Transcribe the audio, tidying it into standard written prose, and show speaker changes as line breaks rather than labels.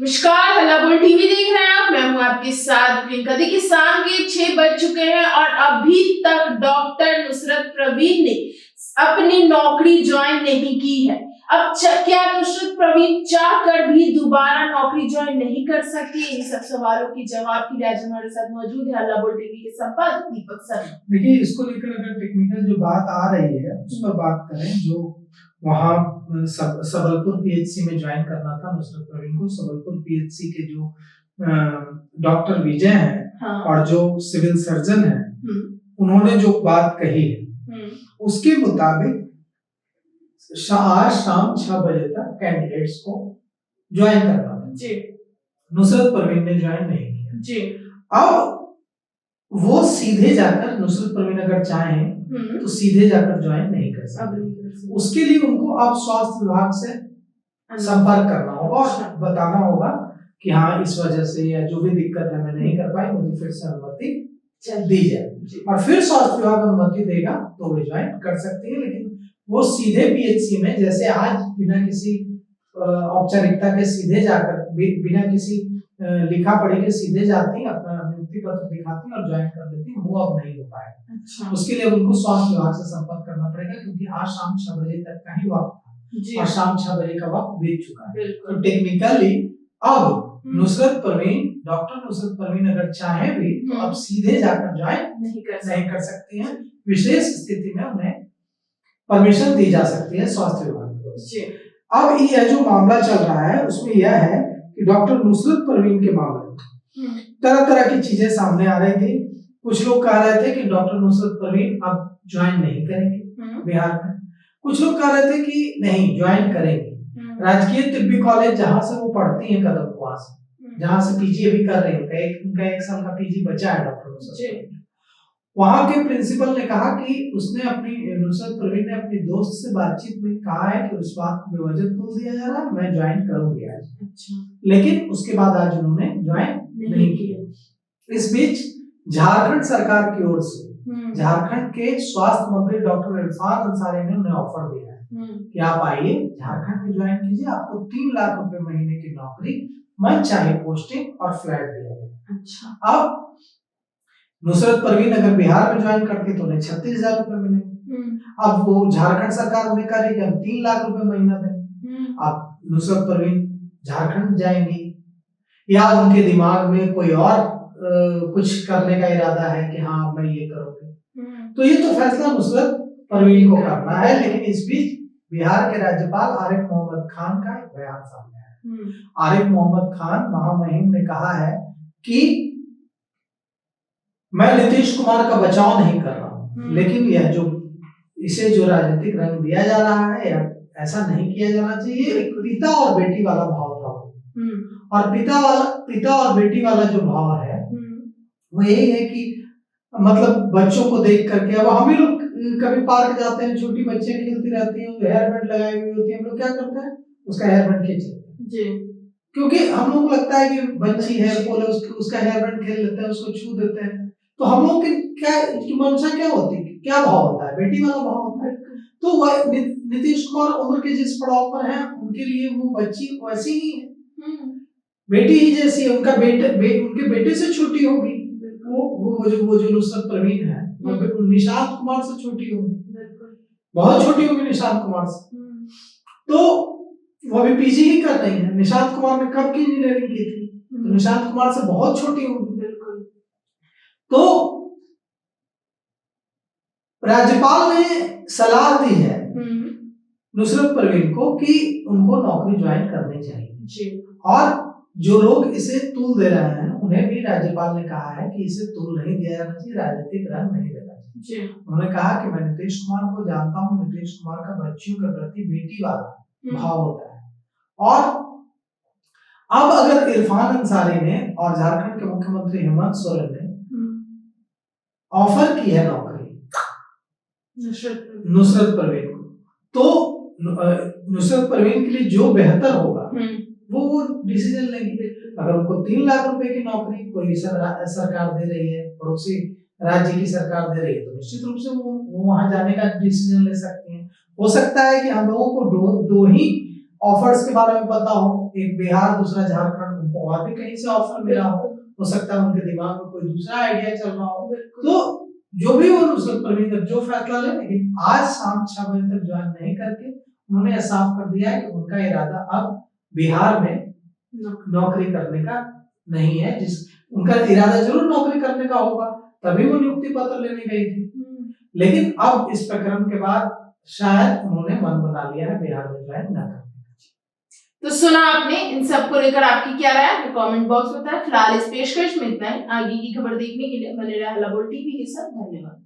नमस्कार, हल्ला बोल टीवी देख रहे हैं आप। मैं हूं आपके साथ प्रियंका। देखिए, शाम के 6 बज चुके हैं और अभी तक डॉक्टर नुसरत परवीन ने अपनी नौकरी ज्वाइन नहीं की है। अब क्या नुसरत परवीन चाहकर भी दोबारा नौकरी ज्वाइन नहीं कर सकती? इन सब सवालों की जवाब के लिए आज हमारे साथ मौजूद है हल्ला बोल टीवी के संपादक दीपक शर्मा।
देखिए, इसको लेकर अगर टेक्निकल जो बात आ रही है उस पर बात करें, जो वहाँ सबलपुर पीएचसी में ज्वाइन करना था नुसरत परवीन को। सबलपुर पीएचसी के जो डॉक्टर विजय हैं और जो सिविल सर्जन हैं, उन्होंने जो बात कही है उसके मुताबिक आज शाम 6 बजे तक कैंडिडेट्स को ज्वाइन करना था जी। नुसरत परवीन ने ज्वाइन नहीं किया जी। अब वो सीधे जाकर, नुसरत परवीन अगर चाहें तो सीधे जाकर ज्वाइन नहीं कर सकते। उसके लिए उनको अब स्वास्थ्य विभाग से संपर्क करना होगा और बताना होगा कि हाँ, इस वजह से या जो भी दिक्कत है मैं नहीं कर पाई, मुझे फिर से अनुमति दी जाए। और फिर स्वास्थ्य विभाग अनुमति देगा तो वे ज्वाइन कर सकती है। लेकिन वो सीधे पीएचसी में, जैसे आज बिना किसी औपचारिकता के सीधे जाकर, बिना किसी लिखा पढ़ी के सीधे जाती, अपना नियुक्ति पत्र दिखाती और ज्वाइन कर लेती, वो अब नहीं हो पाएगा। अच्छा। उसके लिए उनको स्वास्थ्य विभाग से संपर्क करना पड़ेगा, क्योंकि आज शाम 6 बजे तक का ही वक्त था और शाम 6 बजे का वक्त बीत चुका है। तो टेक्निकली अब नुसरत परवीन, डॉक्टर नुसरत परवीन अगर चाहे भी तो अब सीधे जाकर ज्वाइन नहीं कर सकती हैं। विशेष स्थिति में उन्हें परमिशन दी जा सकती है स्वास्थ्य विभाग को। अब यह जो मामला चल रहा है उसमें यह है कि डॉक्टर नुसरत परवीन के मामले में तरह तरह की चीजें सामने आ रही थी। कुछ लोग कह रहे थे कि डॉक्टर नुसरत परवीन अब ज्वाइन नहीं करेंगे बिहार में। कुछ लोग कह रहे थे कि नहीं, ज्वाइन करेंगे। राजकीय तिब्बी कॉलेज जहां से वो पढ़ती हैं, कदमकुआं से, जहां से पीजी अभी कर रहे हैं, उनका 1 साल का पीजी बचा है डॉक्टर नुसरत। वहां के प्रिंसिपल ने कहा कि उसने अपनी, नुसरत परवीन ने अपनी दोस्त से बातचीत में कहा है कि उस बात को बेवजह तोड़ दिया जा रहा है, मैं ज्वाइन करूंगी आज। अच्छा। लेकिन उसके बाद आज उन्होंने ज्वाइन नहीं किया। इस बीच झारखंड सरकार की ओर से झारखंड के स्वास्थ्य मंत्री डॉक्टर इरफान अंसारी ने उन्हें ऑफर दिया है कि आप आइए झारखंड में ज्वाइन कीजिए, आपको 3 लाख रुपए महीने की नौकरी, मन चाहे पोस्टिंग और फ्लैट दिया जाए। अच्छा। अब नुसरत परवीन अगर बिहार में ज्वाइन करती तो उन्हें 36,000 रुपए मिलेंगे। अब वो झारखंड सरकार उन्हें कह रही कि हम 3 लाख रुपए महीना देंगे। अब नुसरत परवीन झारखंड जाएंगी या उनके दिमाग में कोई और कुछ करने का इरादा है कि हाँ मैं ये करूंगी, तो ये तो फैसला नुसरत परवीन को करना है। लेकिन इस बीच बिहार के राज्यपाल आरिफ मोहम्मद खान का एक बयान सामने आया। आरिफ मोहम्मद खान महामहिम ने कहा है कि मैं नीतीश कुमार का बचाव नहीं कर रहा हूं, लेकिन यह जो इसे जो राजनीतिक रंग दिया जा रहा है, या ऐसा नहीं किया जाना चाहिए। एक पिता और बेटी वाला भाव था और पिता और बेटी वाला जो भाव है वो यही है कि मतलब बच्चों को देख करके, अब हम ही लोग कभी पार्क जाते हैं, छोटी बच्चियां खेलती रहती हैं, हेयर बैंड लगाई हुई होती है, हम लोग क्या करते हैं, उसका हेयर बैंड खींच लेते हैं, क्योंकि हम लोग को लगता है कि बच्ची है, बोले उसका हेयर बैंड खेल लेते हैं, उसको छू देते हैं। तो हम लोग की क्या मंशा क्या होती है, क्या भाव होता है, बेटी वाला भाव होता है। तो नीतीश कुमार उम्र के जिस पड़ाव पर है, उनके लिए वो बच्ची वैसी ही है, बेटी ही जैसी है। उनका उनके बेटे से छोटी होगी, वो जो नुसरत परवीन है वो निशांत कुमार से छोटी होगी, बहुत छोटी होगी निशांत कुमार से। तो वो अभी पीजी ही कर रही है। निशांत कुमार ने कब की इंजीनियरिंग की थी, तो निशांत कुमार से बहुत छोटी होगी। तो राज्यपाल ने सलाह दी है नुसरत परवीन को कि उनको नौकरी ज्वाइन करनी चाहिए। और जो लोग इसे तूल दे रहे हैं उन्हें भी राज्यपाल ने कहा है कि इसे तूल नहीं दिया जाना चाहिए, राजनीतिक रंग नहीं देना चाहिए। उन्होंने कहा कि मैं नीतीश कुमार को जानता हूँ, नीतीश कुमार का बच्चियों के प्रति बेटी वाला भाव होता है। और अब अगर इरफान अंसारी ने और झारखंड के मुख्यमंत्री हेमंत सोरेन ने ऑफर की है नौकरी नुसरत परवीन को, तो नुसरत परवीन के लिए जो बेहतर होगा वो डिसीजन लेंगे। अगर उनको 3 लाख रुपए की नौकरी कोई सरकार दे रही है, पड़ोसी राज्य की सरकार दे रही है, तो निश्चित रूप से वो वहां जाने का डिसीजन ले सकती हैं। हो सकता है कि हम लोगों को दो ही ऑफर्स के बारे में पता हो, एक बिहार दूसरा झारखंड, उनको और भी कहीं से ऑफर मिला हो सकता है उनके दिमाग में कोई दूसरा आइडिया चल रहा हो। तो जो भी वो नुसरत परवीन का जो फैसला ले, लेकिन आज शाम 6 बजे तक ज्वाइन नहीं करके उन्होंने यह साफ कर दिया है कि उनका इरादा अब बिहार में नौकरी करने का नहीं है। जिस उनका इरादा जरूर नौकरी करने का होगा, तभी वो नियुक्ति पत्र लेने गई थी, लेकिन अब इस प्रकरण के बाद शायद उन्होंने मन बना लिया है बिहार में ज्वाइन न करने।
तो सुना आपने, इन सब को लेकर आपकी क्या राय है कमेंट बॉक्स में बताएं। फिलहाल इस पेशकश में इतना ही। आगे की खबर देखने के लिए बने रहे हल्ला बोल टीवी के साथ। धन्यवाद।